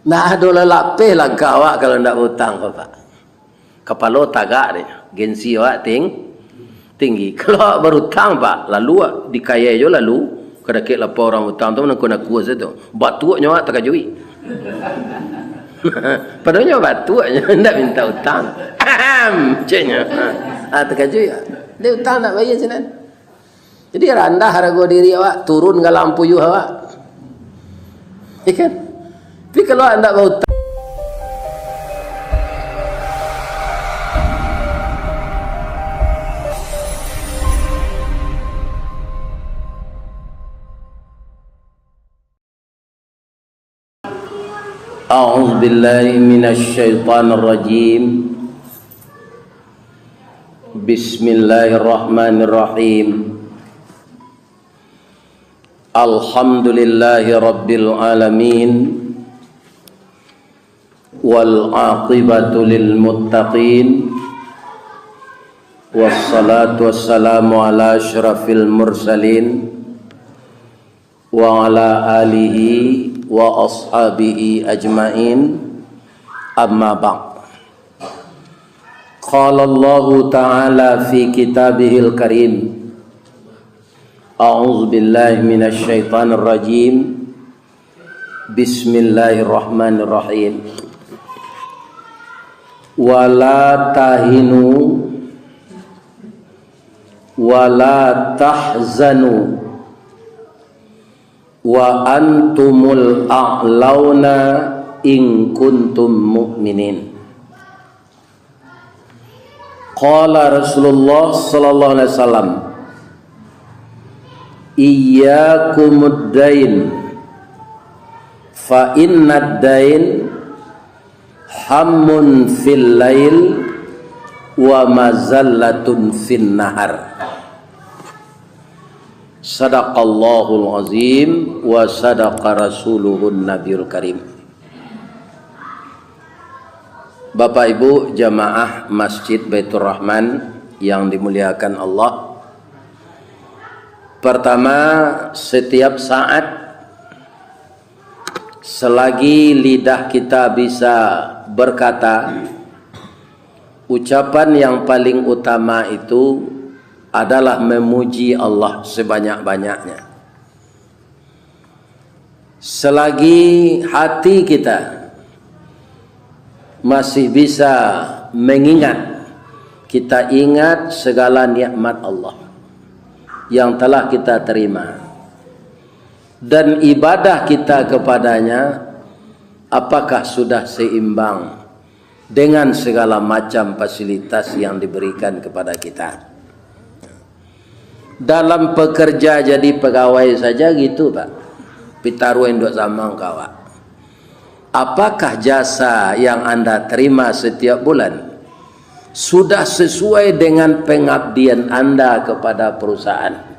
Nah ada lelapih lah kawak kalau ndak hutang Pak. Kepala tagak dia, gengsi awak tinggi. Kalau berhutang Pak, lalu dikaya je lalu kadakit lapor orang hutang tu nak kuat tu. Batuaknya awak terkajui. Padahal batuaknya ndak minta hutang. Macamnya. Terkajui. Dia hutang nak bayar sini. Jadi rendah harga diri awak, turun ke lampu you awak. Ikan. Tapi kalau anda mau A'udzu billahi minasy syaithanir rajim. Bismillahirrahmanirrahim. Alhamdulillahi rabbil alamin. Wal aqibatu lil muttaqin. Wassalatu wassalamu ala asyrafil mursalin wa ala alihi wa ashabihi ajmain. Amma ba'd. Qala Allah ta'ala fi kitabihil karim. A'udzu billahi minasy syaithanir rajim. Bismillahirrahmanirrahim. Wala tahinu wala tahzanu wa antumul a'launa in kuntum mu'minin. Qala Rasulullah sallallahu alaihi wasallam, iyyakumud dain fa innad dain hammun fil lail wa mazallatun fin nahar. Sadaqallahul azim wa sadaqa rasuluhun nabiyul karim. Bapak Ibu jamaah Masjid Baitur Rahman yang dimuliakan Allah. Pertama, setiap saat selagi lidah kita bisa berkata, ucapan yang paling utama itu adalah memuji Allah sebanyak-banyaknya. Selagi hati kita masih bisa mengingat, kita ingat segala nikmat Allah yang telah kita terima dan ibadah kita kepadanya, apakah sudah seimbang dengan segala macam fasilitas yang diberikan kepada kita. Dalam pekerja jadi pegawai saja gitu Pak, pitaru endok samang kawa. Apakah jasa yang anda terima setiap bulan sudah sesuai dengan pengabdian anda kepada perusahaan?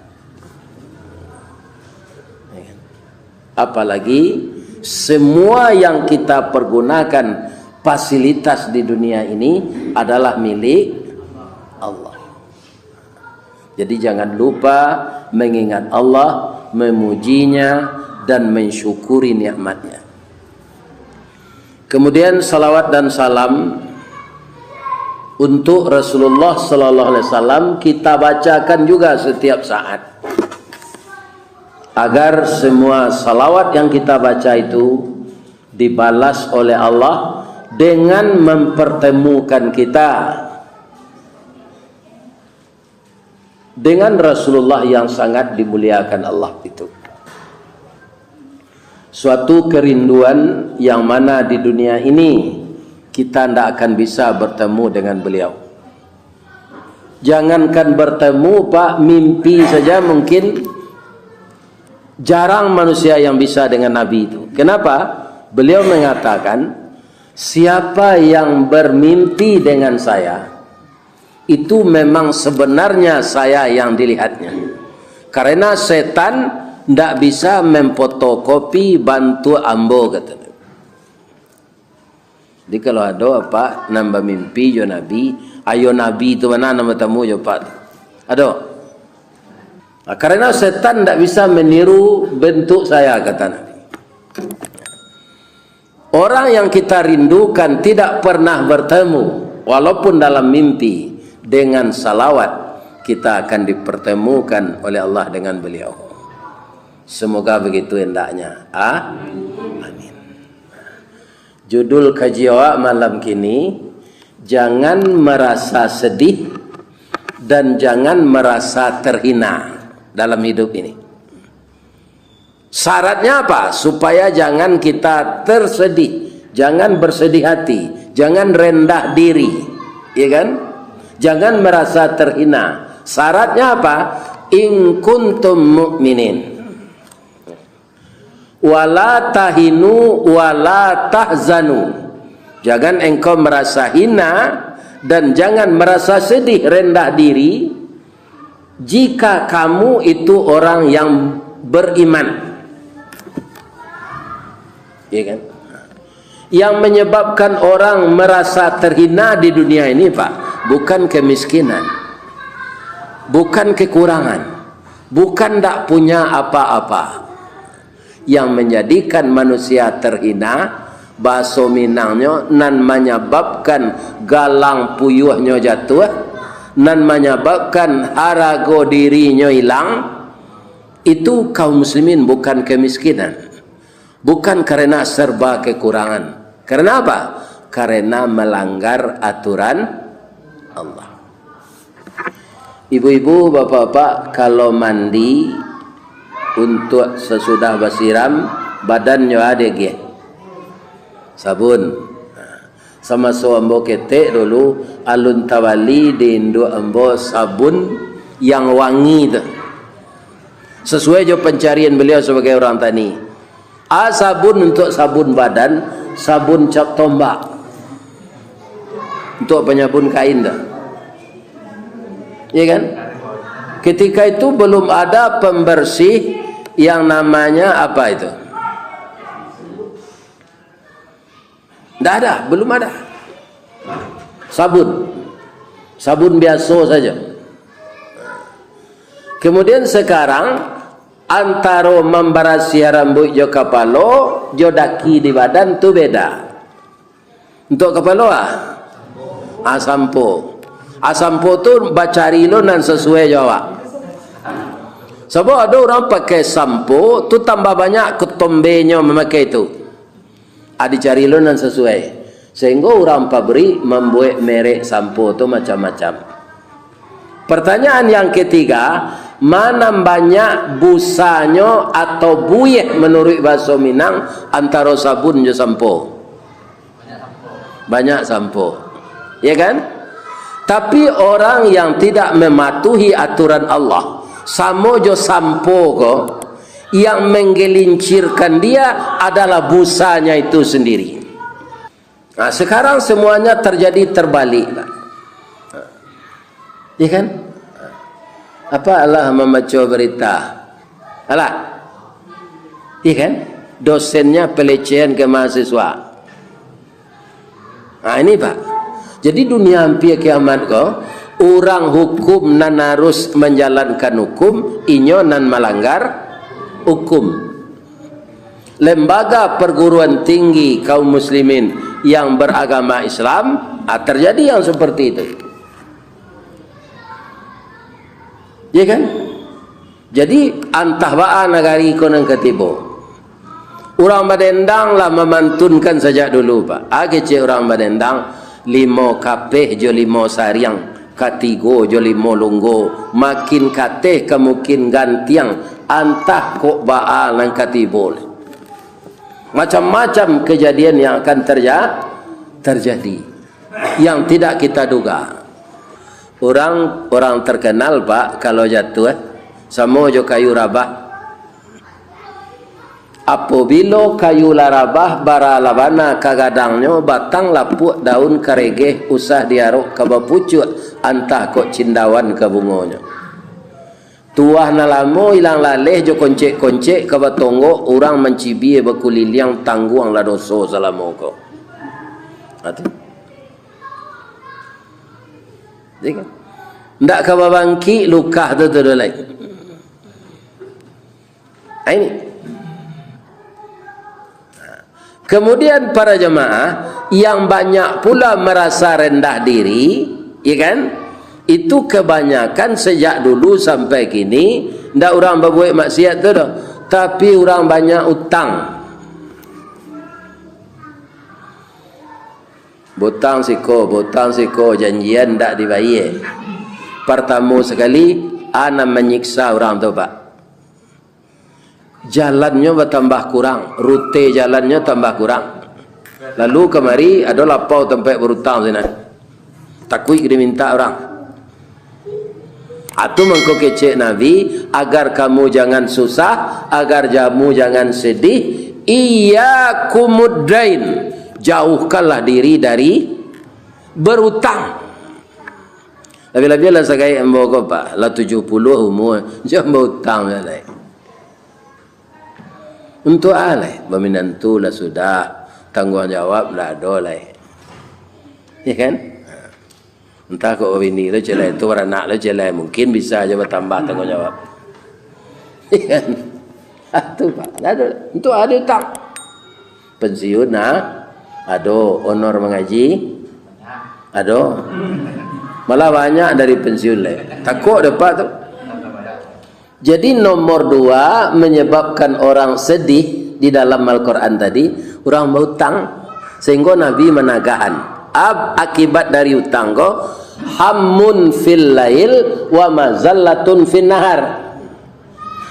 Apalagi semua yang kita pergunakan fasilitas di dunia ini adalah milik Allah. Jadi jangan lupa mengingat Allah, memujinya dan mensyukuri nikmatnya. Kemudian salawat dan salam untuk Rasulullah sallallahu alaihi wasallam kita bacakan juga setiap saat, agar semua salawat yang kita baca itu dibalas oleh Allah dengan mempertemukan kita dengan Rasulullah yang sangat dimuliakan Allah itu. Suatu kerinduan yang mana di dunia ini kita tidak akan bisa bertemu dengan beliau. Jangankan bertemu Pak, mimpi saja mungkin jarang manusia yang bisa dengan Nabi itu. Kenapa? Beliau mengatakan, siapa yang bermimpi dengan saya, itu memang sebenarnya saya yang dilihatnya. Karena setan tidak bisa memfotokopi bantu ambo, kata. Jadi kalau ada apa nambah mimpi jo Nabi, ayo Nabi itu mana nama tamu jo Pak? Ada. Karena setan tidak bisa meniru bentuk saya, kata Nabi. Orang yang kita rindukan tidak pernah bertemu, walaupun dalam mimpi, dengan salawat kita akan dipertemukan oleh Allah dengan beliau. Semoga begitu hendaknya. Amin. Judul kajian awak malam kini, jangan merasa sedih dan jangan merasa terhina dalam hidup ini. Syaratnya apa? Supaya jangan kita tersedih, jangan bersedih hati, jangan rendah diri, ya kan? Jangan merasa terhina. Syaratnya apa? In kuntum mu'minin, wala tahinu wala tahzanu. Jangan engkau merasa hina dan jangan merasa sedih, rendah diri, jika kamu itu orang yang beriman. Ya kan? Yang menyebabkan orang merasa terhina di dunia ini, Pak, bukan kemiskinan, bukan kekurangan, bukan tak punya apa-apa. Yang menjadikan manusia terhina, bahasa Minangnya, nan menyebabkan galang puyuhnya jatuh, nan menyebabkan harago dirinya hilang, itu kaum muslimin, bukan kemiskinan, bukan karena serba kekurangan. Karena apa? Karena melanggar aturan Allah. Ibu-ibu, bapak-bapak, kalau mandi untuk sesudah basiram, badannya ada ge sabun. Sama so ambo ketek dulu alun tawali di Indo ambo sabun yang wangi tu. Sesuai jo pencarian beliau sebagai orang tani. Sabun untuk sabun badan, sabun cap tombak untuk penyabun kain dah. Ya kan? Ketika itu belum ada pembersih yang namanya apa itu? Tidak ada, belum ada. Sabun biasa saja. Kemudian sekarang antara membarasi rambut jo kepala, jo daki di badan tu beda. Untuk kepala sampo. Sampo tu bacari lo nan sesuai jawab. Sebab ada orang pakai sampo tu tambah banyak ketombenya memakai itu. Dicari lo nan sesuai. Sehingga orang pabrik membuat merek sampo tu macam-macam. Pertanyaan yang ketiga, mana banyak busanya atau buyeh menurut bahasa Minang antara sabun dan sampo? Banyak sampo. Ya kan? Tapi orang yang tidak mematuhi aturan Allah, sama jo sampo ko, yang menggelincirkan dia adalah busanya itu sendiri. Nah, sekarang semuanya terjadi terbalik, Pak. Ya kan? Apa Allah membaca berita? Alah. Iya kan? Dosennya pelecehan ke mahasiswa. Nah, ini Pak. Jadi dunia hampir kiamat kok, orang hukum nan harus menjalankan hukum, inyo nan melanggar hukum. Lembaga perguruan tinggi kaum muslimin yang beragama Islam, terjadi yang seperti itu. Ya kan? Jadi antah ba'a negari konon ketibo. Orang Badendang lah memantunkan sejak dulu, Pak. Kecil orang Badendang 5 kapeh jo 5 sariang, katigo jo 5 lunggo, makin kateh kemungkin gantiang antah kok ba'a nang katibo. Macam-macam kejadian yang akan terjadi yang tidak kita duga. Orang terkenal, Pak, kalau jatuh sama jo kayu rabah. Apabila kayu larabah bara labana kagadangnya batang lapuk daun karegeh usah diaruk ke bapucuk antah kok cindawan ke bungonya. Tuah nalamo ilang laleh jo koncek-koncek ke batonggo orang mencibi bekuliliang tangguang la doso salamo ko. Atu. Dika. Ndak ke babangki luka tu dolai. Ini Kemudian para jemaah yang banyak pula merasa rendah diri, ya kan? Itu kebanyakan sejak dulu sampai kini, ndak orang berbuat maksiat tu dah, tapi orang banyak utang. Botang siko janjian ndak dibayar. Pertama sekali ana menyiksa orang tu pak. Jalannya bertambah kurang, rute jalannya tambah kurang. Lalu kemari ada lapau tempat berutang sana. Takut diminta orang. Atau mengko kecek Nabi agar kamu jangan susah, agar kamu jangan sedih. Iyyakumuddain, jauhkanlah diri dari berutang. Lebih-lebih lah sekai embo ko pak, lah 70 umur, jangan berutang lah. Untuk alai berminantu lah sudah, tanggungjawab lah ada lah, ya kan? Entah kau bini lo celai tu anak lo celai, mungkin bisa aja bertambah tanggungjawab, ya kan? Itu pak, ada untuk ada utang pensiun nah, ada honor mengaji, ada malah banyak dari pensiun lah, takut dapat tu. Jadi nomor 2 menyebabkan orang sedih di dalam Al-Quran tadi, orang berhutang. Sehingga Nabi menagahan akibat dari hutang ko, hammun fil lail wa mazallatun fin nahar.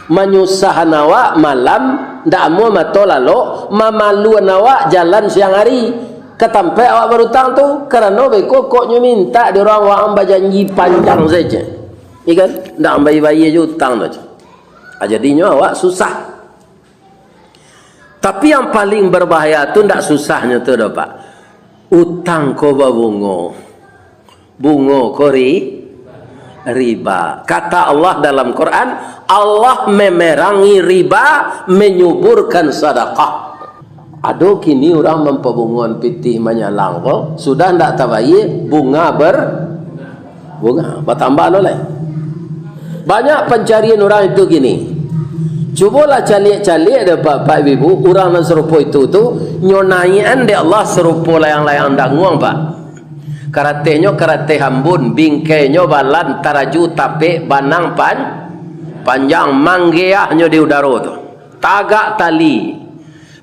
Menyusahkan awak malam, ndak mau mato lalu, memaluan awak jalan siang hari. Ketampai awak berhutang tu, kerana beko koknya minta di orang awak berjanji panjang saja. Ikan ndak bayi-bayi je hutang tu. Jadinya awak susah. Tapi yang paling berbahaya tu ndak susahnya tu dah pak. Utang ko babungo. Bungo ko riba. Kata Allah dalam Quran, Allah memerangi riba, menyuburkan sedekah. Ado kini orang mempabunguan pitih menyalang ko, sudah ndak tabayir bunga bunga bertambah oleh. Banyak pencarian orang itu gini. Cubalah calik-calik ada bapak ibu orang yang serupa itu tu nyonaian di Allah serupa layang-layang danguang pak. Karatenya karate hambun, bingkainya balan taraju tape banang panjang manggeahnya di udara tu. Tagak tali.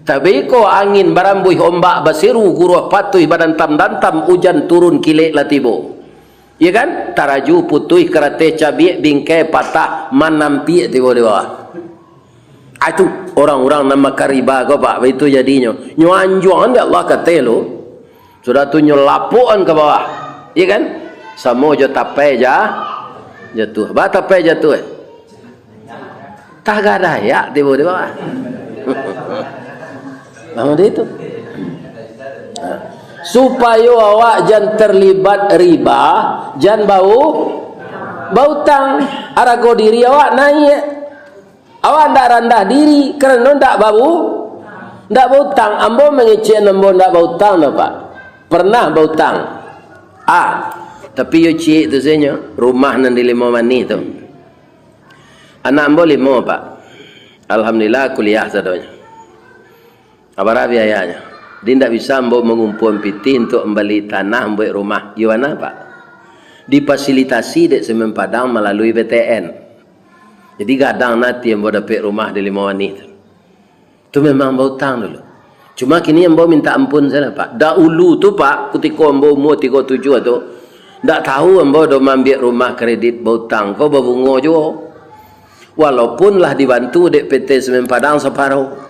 Tapi ko angin barambuih ombak basiru guruh patuh badan tam hujan turun kilik latibo. Ya kan? Taraju putih karate cabiak bingkai patah manampi di bawah. Itu orang-orang nama kariba ko pak, itu jadinya. Nyuanjuan dia Allah kata lo. Sudah tu nyelapuan ke bawah. Ya kan? Samo jo tapai jatuh. Ba tapai jatuh. Tak ada ya di bawah. Lama dia itu. Supaya awak jangan terlibat riba, jangan bau tang, arago diri awak naik, awak ndak rendah diri kerana ndak bau tang. Ambo mengecek ambo ndak bau tang dah pak, pernah bau tang. Tapi yo cik tu sebenarnya rumah nan di 5 mani tu, anak ambo 5 pak, alhamdulillah kuliah sadonya, abara biayanya. Dia tidak bisa mengumpul piti untuk membeli tanah membuat rumah. Gimana pak? Difasilitasi dek Semen Padang melalui PTN. Jadi kadang nanti yang dapat rumah di 5 wanit. Itu memang berhutang dulu. Cuma kini yang minta ampun saya pak. Dahulu tu pak, ketika yang umur 37 tu, tak tahu yang dah ambil rumah kredit berhutang. Kau berbunga juga. Walaupun lah dibantu dek PT Semen Padang separuh.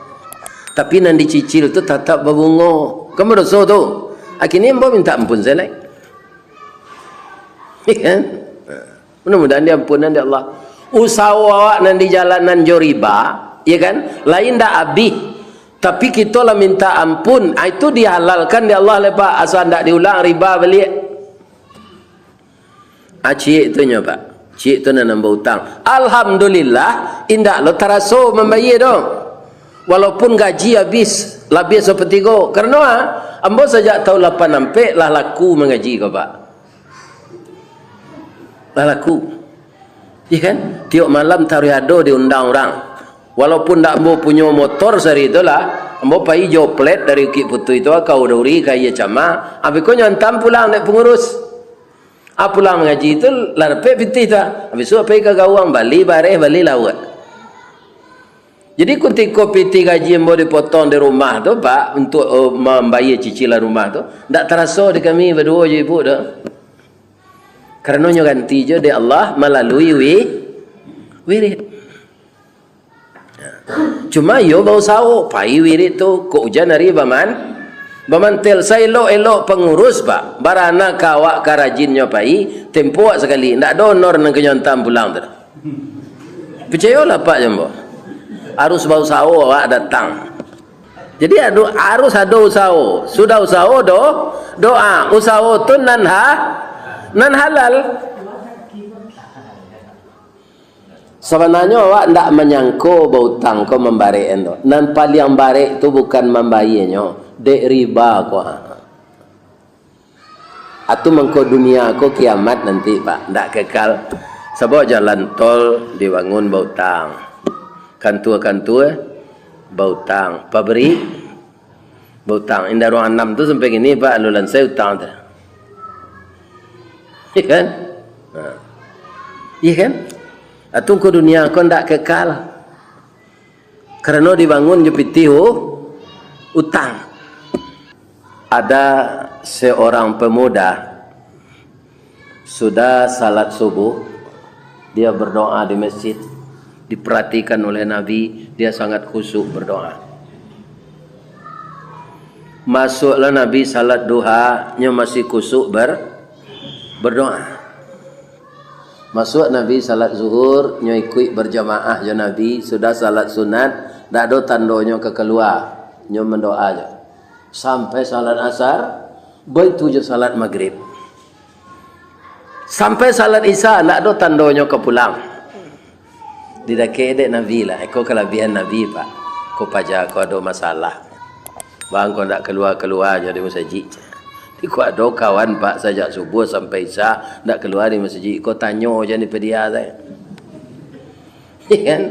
Tapi nanti dicicil tu tetap berbunga. Kamu dosa tu. Akhirnya mbak minta ampun saya naik. Kan? Mudah-mudahan dia ampunan dia Allah. Usaha awak nanti jalanan jo riba, ya kan? Lain dah habis. Tapi kita lah minta ampun. Itu dihalalkan dia Allah lepas asal tak diulang riba balik. Cik tu nya pak. Cik tu nak nambah hutang. Alhamdulillah indak lo teraso membayar dong. Walaupun gaji habis lebih seperti go. Kerana ambo sejak tahun 8 sampai lah laku mengaji kau pak. Lah laku. Ya kan? Tiap malam tariado diundang orang. Walaupun tak ambo punya motor sehari itulah, Ambo pai joplet dari Bukit Putu itu kau dauri kaya cama. Habis kau nyantam pulang naik pengurus. Pulang mengaji itu larpe piti ta. Habis itu pai ke gawang bali bareh bali lawat. Jadi ketika piti gaji ambo dipotong di rumah tu pak untuk membayar cicilan rumah tu, tak terasa di kami berdua je ibu dah. Kerana ganti je di Allah melalui wirid. Cuma yo bau sawo pai wirid tu ko ujan hari baman tel saya elok pengurus pak barana kawak karajinnya pai tempo sekali ndak donor nang kenyontam pulang tu. Percayalah pak jambo. Harus bau sawo awak datang. Jadi harus ada usaha. Sudah usaha doa. Usaha tu nan halal. Sebenarnya awak ndak menyangko bau tang kau membari endo. Nan paling bare itu bukan membayarnya, dek riba kau. Atau mengko dunia kau kiamat nanti pak, ndak kekal. Sebab jalan tol dibangun bau tang. Kantua bau tang, pabrik bau tang. Indah ruang 6 tu sampai gini pak alulan saya utang tu. Iya kan? Iya kan? Atau ke dunia kau ndak kekal. Kerana dibangun jepiti utang. Ada seorang pemuda sudah salat subuh, dia berdoa di masjid. Diperhatikan oleh Nabi, dia sangat khusyuk berdoa. Masuklah Nabi salat duha, nya masih khusyuk berdoa. Masuk Nabi salat zuhur, nya ikut berjamaah je Nabi, sudah salat sunat, dak ada tandanya ke keluar, nya mendoa je. Sampai salat asar, begitu je salat maghrib. Sampai salat isya, dak ada tandanya ke pulang. Tidak kedek Nabi lah. Kau kelebihan Nabi pak. Kau pajak kau ada masalah. Bang kau nak keluar jadi masjid. Kau ada kawan pak sejak subuh sampai isya nak keluar di masjid. Kau tanya je ni pada dia saya. Iya kan?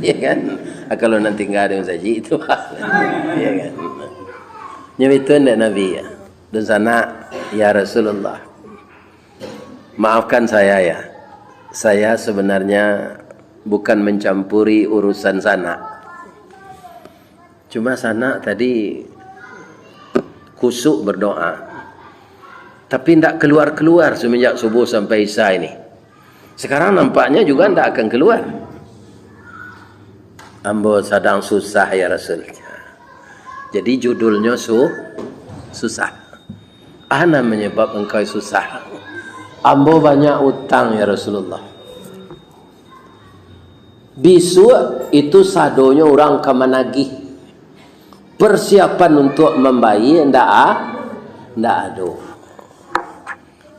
Iya kan? Kalau nanti tinggal di masjid itu. Iya kan? Nyebitun dek Nabi ya. Dan sana ya Rasulullah. Maafkan saya ya. Saya sebenarnya bukan mencampuri urusan sana. Cuma sana tadi khusyuk berdoa. Tapi tidak keluar-keluar semenjak subuh sampai isya ini. Sekarang nampaknya juga tidak akan keluar. Ambo sedang susah ya Rasul. Jadi judulnya susah. Ana menyebab engkau susah. Ambo banyak utang ya Rasulullah. Bisu itu sadonya orang kemenagih. Persiapan untuk membayar ndak ada.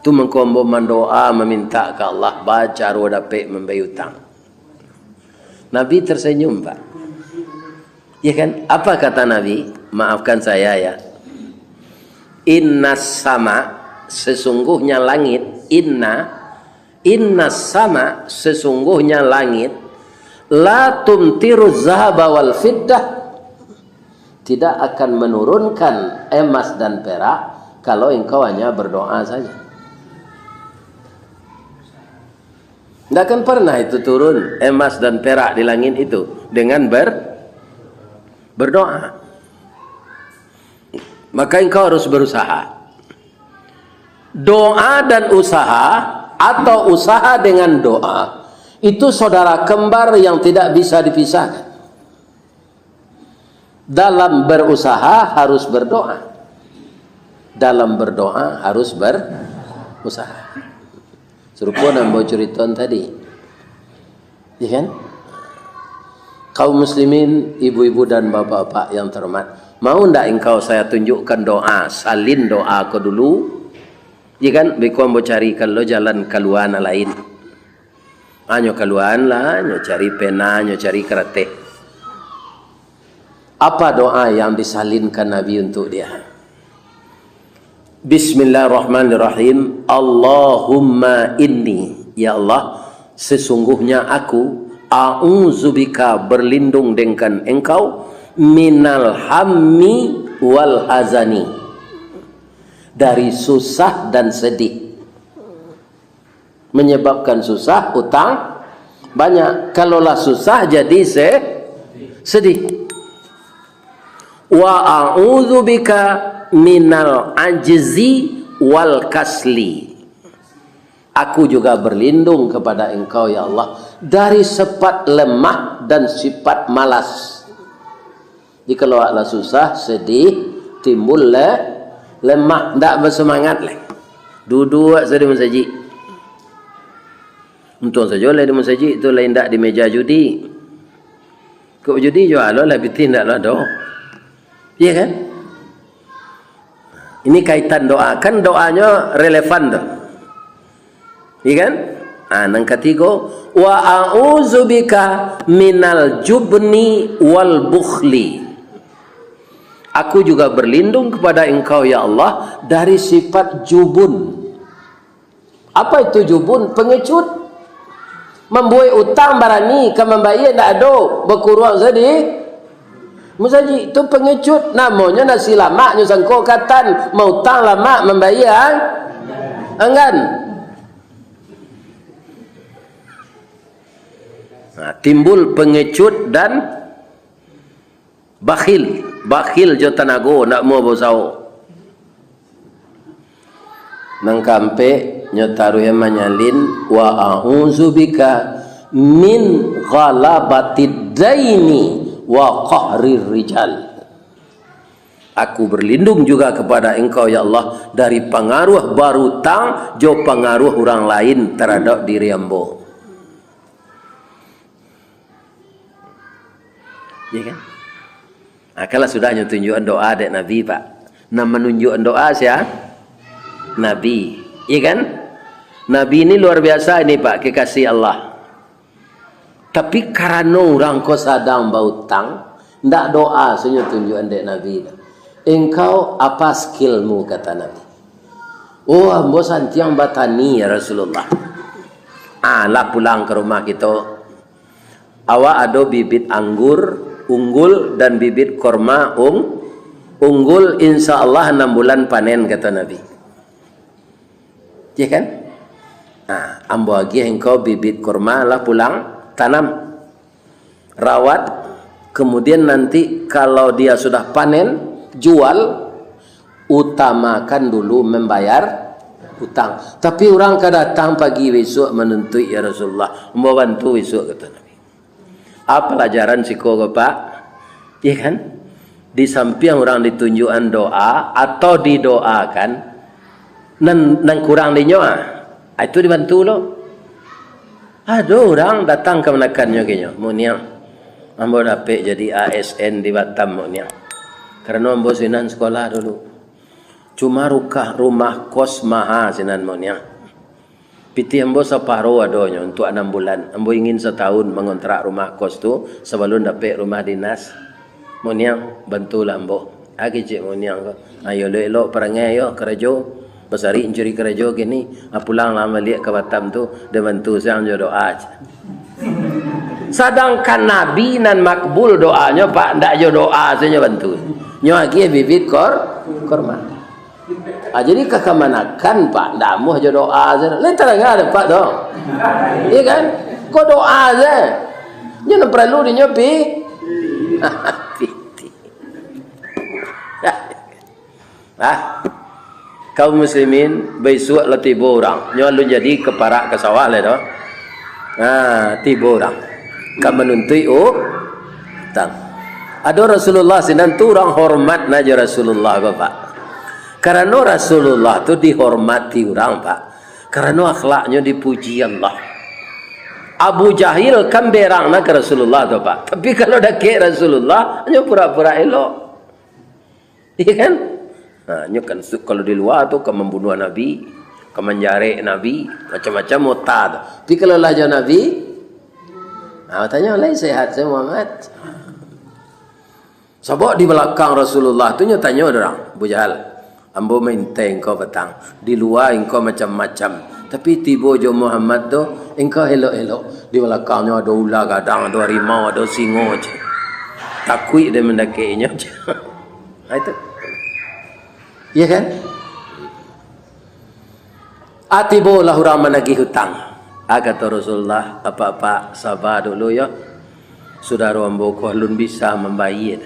Tu mengkombo mendoa meminta ke Allah baca roh dapat membayar utang. Nabi tersenyum pak. Ya kan? Apa kata Nabi? Maafkan saya ya. Innas sama sesungguhnya langit, inna sama sesungguhnya langit, la tumtiru zahaba wal fiddah, tidak akan menurunkan emas dan perak kalau engkau hanya berdoa saja. Tidak akan pernah itu turun emas dan perak di langit itu dengan berdoa. Maka engkau harus berusaha. Doa dan usaha atau usaha dengan doa itu saudara kembar yang tidak bisa dipisahkan. Dalam berusaha harus berdoa. Dalam berdoa harus berusaha. Serupa yang mau ceritaan tadi. Ya kan? Kaum muslimin, ibu-ibu dan bapak-bapak yang terhormat, mau ndak engkau saya tunjukkan doa, salin doa kau dulu? Ya kan, beko mau carikan lo jalan keluar lain. Nyo keluar lah, nyo cari pena, nyo cari kerete. Apa doa yang disalinkan Nabi untuk dia? Bismillahirrahmanirrahim. Allahumma inni, ya Allah, sesungguhnya aku a'udzubika berlindung dengan engkau minal hammi wal hazani, dari susah dan sedih. Menyebabkan susah, utang banyak. Kalaulah susah jadi sedih. Wa a'udzubika minal ajzi wal kasli, aku juga berlindung kepada engkau ya Allah dari sifat lemah dan sifat malas. Jadi kalau Allah susah, sedih, timbul lemah, tak bersemangat lah. Duduk saja di masjid. Untung saja lah di masjid itu lain tak di meja judi. Kau judi jual lah, lebih tidak lah doh. Iya kan? Ini kaitan doa, kan doanya relevan dah. Iya kan? Yang ketiga, wa a'udzubika minal jubni wal bukhli, aku juga berlindung kepada engkau ya Allah dari sifat jubun. Apa itu jubun? Pengecut. Membuat utang barani ke membayar tak ada, berkurang sedih. Musaji itu pengecut, namanya nasi lama nyo sangko katan, mau utang lama membayar enggan. Nah, timbul pengecut dan bakhil. Bakhil jo tanago nak mau bosau. Nang kampe nyotaru yang manyalin wa a'udzubika min ghalabatid daini wa qahrir rijal, aku berlindung juga kepada engkau ya Allah dari pengaruh barutang jo pengaruh orang lain terhadap diri ambo. Ya kan? Nah, kalau sudah tunjukkan doa dek Nabi Pak, nah menunjukkan doa siapa? Nabi, iya kan? Nabi ini luar biasa ini Pak, kekasih Allah. Tapi karena orang kau sadang bautang, ndak doa senyum tunjukkan dek Nabi. Engkau apa skillmu kata Nabi? Oh, ambo santiang batani ya Rasulullah. Lah pulang ke rumah kita. Awak ada bibit anggur unggul dan bibit korma unggul, insya Allah 6 bulan panen kata Nabi. Ya kan? Ambo lagi engkau bibit korma lah pulang tanam, rawat, kemudian nanti kalau dia sudah panen jual, utamakan dulu membayar hutang. Tapi orang kada datang pagi besok menuntut ya Rasulullah, mau bantu besok kata Nabi. Apa pelajaran siko Pak? Iya kan? Di samping orang ditunjukkan doa atau didoakan, nan kurang dinyoa, itu dibantu loh. Ada orang datang ke menakannya kayaknya, mau niang, ambo dapat jadi ASN di Batam mau niang. Karena ambo sinan sekolah dulu, cuma rumah kos maha sinan mau niang. Piti ambo separuh adonya untuk 6 bulan. Ambo ingin setahun mengontrak rumah kos tu sebelum dapat rumah dinas. Mau niang bantulah ambo. Agi cik mau niang ko. Ayo elok perangai yo kerja. Besari mencuri kerja gini, pulang lama lihat ke Batam tu, dia bantu saya doa. Sedangkan Nabi nan makbul doanya Pak, ndak jo doa saya bantu. Nyo lagi bibit korma. Jadi kekemanakan Pak, ndak mau jo doa saya. Lain terang ada Pak dong. Iya kan? Kau doa aja. Nyo perlu di nyopi. Kaum muslimin besok lah tiba orang nyolong jadi keparak ke sawah lah dah. Tiba orang kan menuntut tang. Ada Rasulullah sinan tu orang hormat naja Rasulullah Bapak. Karena Rasulullah tu dihormati orang Pak. Karena akhlaknya dipuji Allah. Abu Jahil kan berang nak ke Rasulullah tu Pak. Tapi kalau dah ke Rasulullah hanya pura-pura elok. Iya kan? Kan kalau di luar tu kan membunuh Nabi, kan menjari Nabi, macam-macam mutad. Tapi kalau lajar Nabi, tanya lain sehat saya Muhammad. Sebab di belakang Rasulullah tu tanya orang, Abu Jahal, ambo main kau petang. Di luar engkau macam-macam, Tapi tiba jo Muhammad tu, engkau elok-elok. Di belakangnya ada ular gadang, ada harimau, ada singa je. Takut dia mendakinya je. Itu. Ya kan? Tiba lah orang menagih hutang. Kata Rasulullah, apa-apa sabar dulu ya. Saudara ambo kualun bisa membayar.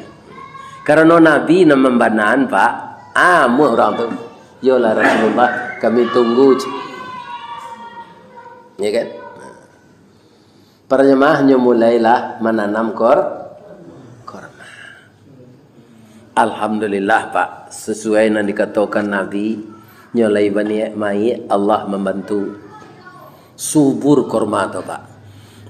Karena Nabi nak membanaan Pak. Mu orang tu. Yolah Rasulullah, kami tunggu je. Ya kan? Para jemaahnya mulailah menanam korma. Alhamdulillah Pak, sesuai yang dikatakan Nabi, nyolai bani mai Allah membantu. Subur korma tu Pak.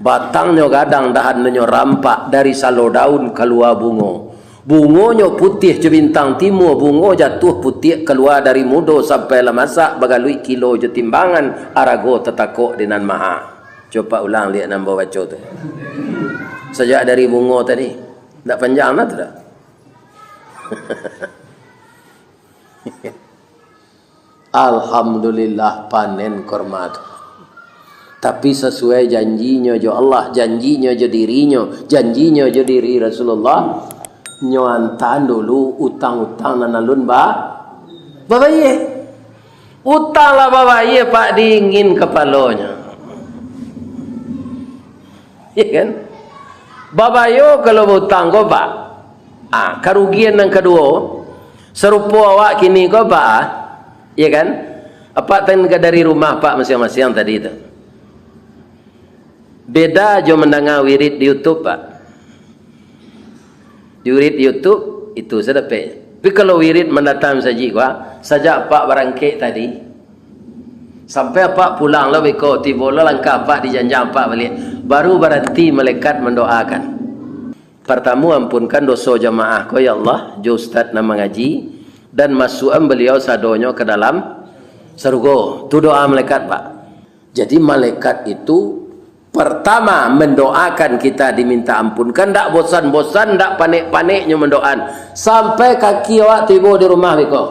Batangnya gadang dahannya rampak dari salo daun keluar bunga. Bungonya putih je bintang timur, bungo jatuh putih keluar dari mudo sampai lah masak bagalui kilo je timbangan arago tetakok dengan maha. Coba ulang lihat nombor baca tu. Sejak dari bungo tadi. Tak panjang lah tu dah. Alhamdulillah panen korma tu. Tapi sesuai janjinya jo Allah, janjinya jo dirinya, janjinya jo diri Rasulullah. Nyoantan dulu utang-utang nanalun Bapak ye. Utang lah Bapak ye Pak dingin kepalanya. Ya kan? Bapak yo kalau utang kau Pak. Kerugian yang kedua serupa awak kini kau Pak. Ya kan? Apa tengah dari rumah Pak masing-masing tadi itu. Beda jo mendengar wirid di YouTube Pak. Wirid YouTube itu sedapet. Tapi kalau wirid mendatang saja Pak barangkek tadi sampai Pak pulang lah beko tiba lah langkah Pak dijanjang Pak balik baru berhenti malaikat mendoakan. Pertama ampunkan dosa jamaah ko ya Allah, jo ustaz nak mengaji dan masukan beliau sadonyo ke dalam surga. Tu doa malaikat Pak. Jadi malaikat itu pertama mendoakan kita diminta ampunkan, tak bosan-bosan, tak panik-paniknya mendoakan sampai kaki awak tiba di rumah beko.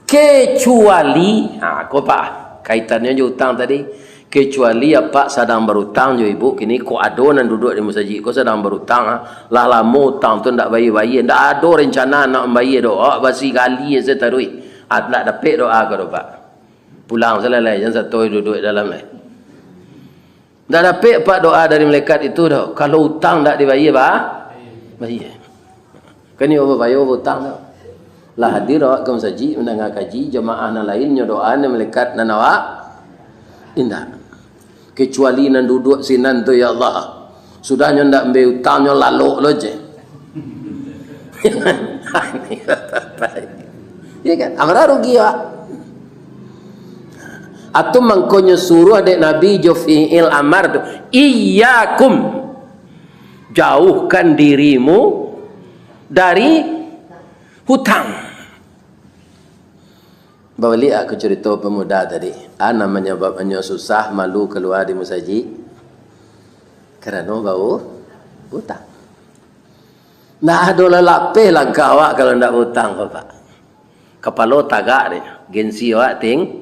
Kecuali, kau Pak, kaitannya je hutang tadi. Kecuali apa sedang berhutang je ibu, kini kau adonan duduk di masjid, kau sedang berhutang, lah lama hutang tu tak bayar-bayar, tak ada rencana nak bayar doa, basi kali saya tarui. Tak dapat doa kau Pak. Pulang selesai, jangan satu duduk dalam ni. Tak dapat Pak doa dari malaikat itu dah. Kalau hutang tak dibayar Pak, bayar. Kan ni apa bayar hutang dah. Lah hadir awak ke masjid mendengar kaji, jemaah nan lainnya doa nan malaikat nan awak indah. Kecuali nan duduk sinan tu ya Allah. Sudahnya ndak ambil hutangnya lalu lo je. Ya kan? Amra rugi Pak. Atau mangkonya suruh adik Nabi jo fi'il amar tu, iyyakum, jauhkan dirimu dari hutang. Balik aku cerita pemuda tadi. Namanya bapaknya susah, malu keluar di masjid kerana bau hutang. Nah ada lelapih langkah awak kalau ndak hutang Bapak. Kepala tagak dia, gengsi awak tinggi.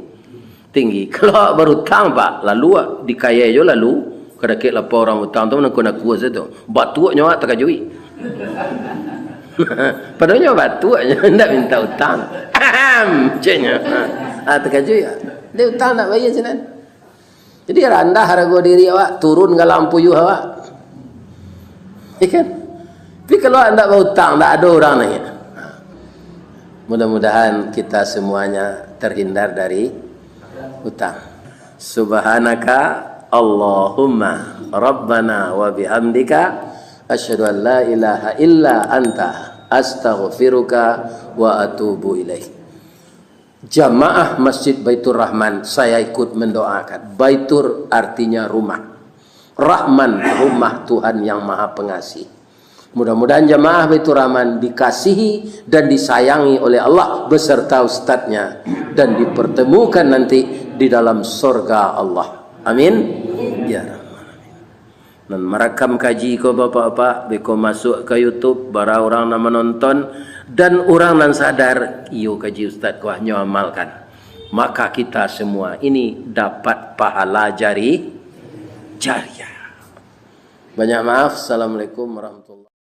Kalau berhutang Pak, lalu dikaya je lalu kadang-kadang lapar orang hutang tu nak kuas tu. Batuaknya awak terkajui. Padahal batuaknya hendak minta hutang. Macamnya. Terkajui. Dia hutang nak bayar sinan. Jadi rendah harga diri awak, turun ke lampu you awak. Ikan. Tapi kalau anda berhutang, tak ada orang nanya. Mudah-mudahan kita semuanya terhindar dari hutang. Subhanaka Allahumma Rabbana wa bihamdika asyhadu an la ilaha illa anta astaghfiruka wa atubu ilaih. Jamaah Masjid Baitur Rahman, saya ikut mendoakan. Baitur artinya rumah. Rahman, rumah Tuhan yang Maha Pengasih. Mudah-mudahan jamaah Baitur Rahman dikasihi dan disayangi oleh Allah beserta ustadznya dan dipertemukan nanti di dalam surga Allah. Amin. Ya Rahman. Dan merekam kaji ko bapak-bapak, beko masuk ke YouTube, bara orang nak menonton dan orang nan sadar, iyo kaji ustaz ko hanya amalkan. maka kita semua ini dapat pahala jariah. Banyak maaf. Assalamualaikum warahmatullahi wabarakatuh.